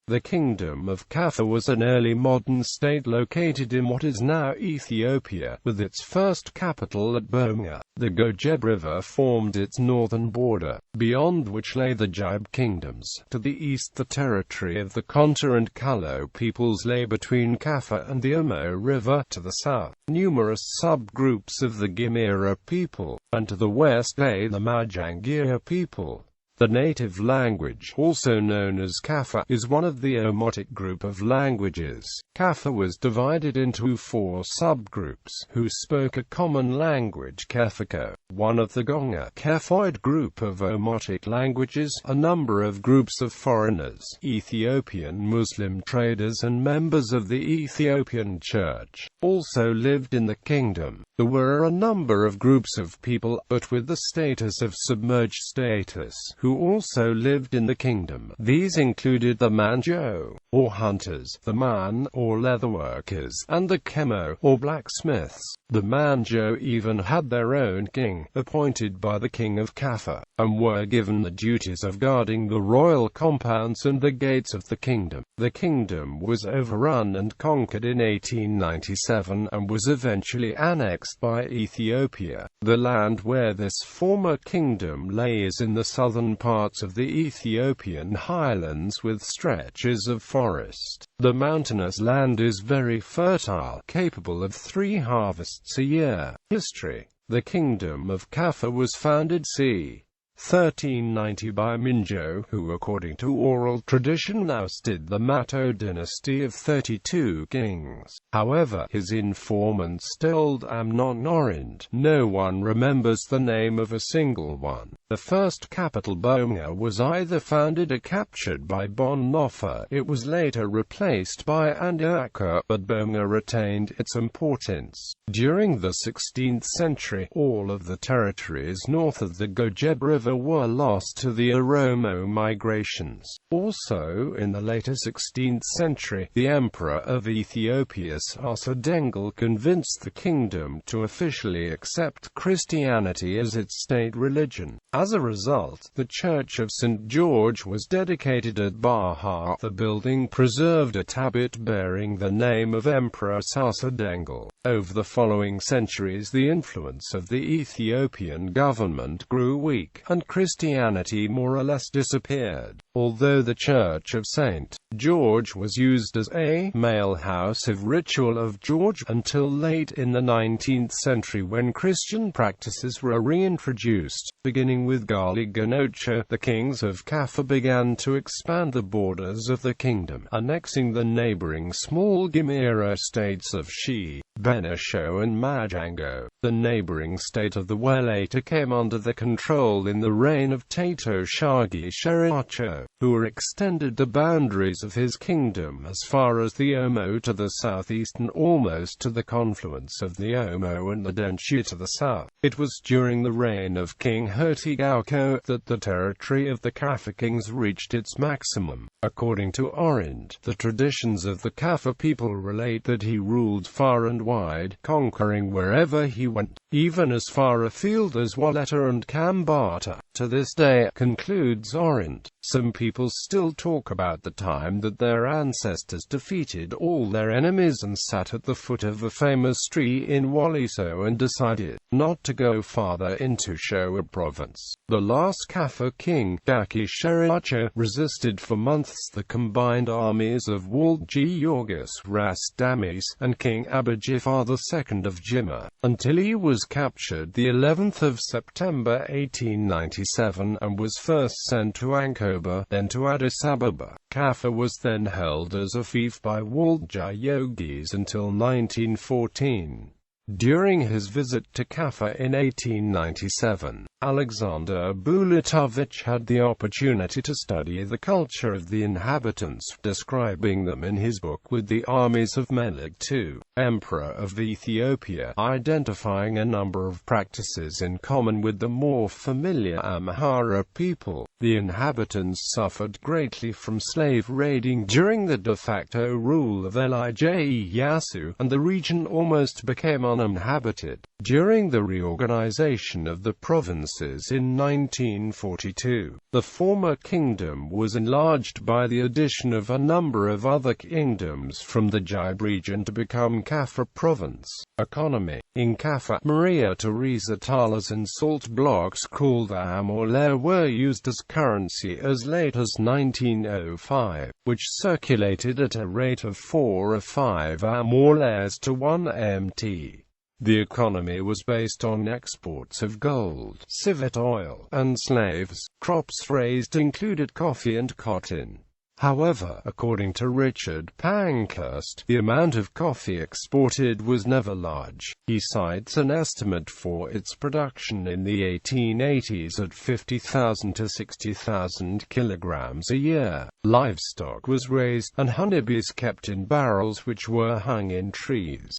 The Kingdom of Kaffa was an early modern state located in what is now Ethiopia, with its first capital at Boma. The Gojeb River formed its northern border, beyond which lay the Jib kingdoms. To the east the territory of the Konta and Kalo peoples lay between Kaffa and the Omo River. To the south, numerous subgroups of the Gimera people, and to the west lay the Majangia people. The native language, also known as Kaffa, is one of the Omotic group of languages. Kaffa was divided into 4 subgroups, who spoke a common language, Kefako, one of the Gonga Kefoid group of Omotic languages, a number of groups of foreigners, Ethiopian Muslim traders and members of the Ethiopian Church, also lived in the kingdom. There were a number of groups of people, but with the status of submerged status, who also lived in the kingdom. These included the Manjo, or hunters, the Man, or leatherworkers, and the Kemo, or blacksmiths. The Manjo even had their own king, appointed by the king of Kaffa, and were given the duties of guarding the royal compounds and the gates of the kingdom. The kingdom was overrun and conquered in 1897 and was eventually annexed by Ethiopia. The land where this former kingdom lay is in the southern parts of the Ethiopian highlands with stretches of forest. The mountainous land is very fertile, capable of 3 harvests a year. History. The Kingdom of Kaffa was founded c. 1390 by Minjo, who according to oral tradition ousted the Mato dynasty of 32 kings. However, his informants told Amnon Orind, no one remembers the name of a single one. The first capital Boma was either founded or captured by Bon Nofa. It was later replaced by Andiaka, but Boma retained its importance. During the 16th century, all of the territories north of the Gojeb River were lost to the Oromo migrations. Also, in the later 16th century, the Emperor of Ethiopia Sasadengal convinced the kingdom to officially accept Christianity as its state religion. As a result, the Church of St. George was dedicated at Baha. The building preserved a tablet bearing the name of Emperor Sasadengal. Over the following centuries, the influence of the Ethiopian government grew weak, and Christianity more or less disappeared. Although the Church of St. George was used as a male house of ritual of George until late in the 19th century when Christian practices were reintroduced. Beginning with Gali Ganocha, the kings of Kaffa began to expand the borders of the kingdom, annexing the neighboring small Gimera states of Shi, Benisho and Majango. The neighboring state of the Welata came under the control in the reign of Tato Shagi Sheriacho, who extended the boundaries of his kingdom as far as the Omo to the southeast and almost to the confluence of the Omo and the Denchi to the south. It was during the reign of King Hertigauco that the territory of the Kaffa kings reached its maximum. According to Orind, the traditions of the Kaffa people relate that he ruled far and wide, conquering wherever he went, even as far afield as Waleta and Kambata. To this day, concludes Orind, some people still talk about the time that their ancestors defeated all their enemies and sat at the foot of a famous tree in Waliso and decided not to go farther into Shoa province. The last Kaffa king, Daki Sheriacho, resisted for months the combined armies of Walji Yorgis Ras Damis and King Abijafar II of Jimma, until he was captured the 11th of September 1897 and was first sent to Ankoba, then to Addis Ababa. Kaffa was then held as a fief by Walji Yogis until 1914. During his visit to Kaffa in 1897, Alexander Bulatovich had the opportunity to study the culture of the inhabitants, describing them in his book With the Armies of Melik II, Emperor of Ethiopia, identifying a number of practices in common with the more familiar Amhara people. The inhabitants suffered greatly from slave raiding during the de facto rule of Elijah Ieyasu, and the region almost became uninhabited. During the reorganization of the province provinces in 1942. The former kingdom was enlarged by the addition of a number of other kingdoms from the Jaib region to become Kaffa province. Economy. In Kaffa, Maria Theresa thalers and salt blocks called the amorle were used as currency as late as 1905, which circulated at a rate of 4 or 5 amorles to 1 MT. The economy was based on exports of gold, civet oil, and slaves. Crops raised included coffee and cotton. However, according to Richard Pankhurst, the amount of coffee exported was never large. He cites an estimate for its production in the 1880s at 50,000 to 60,000 kilograms a year. Livestock was raised, and honeybees kept in barrels which were hung in trees.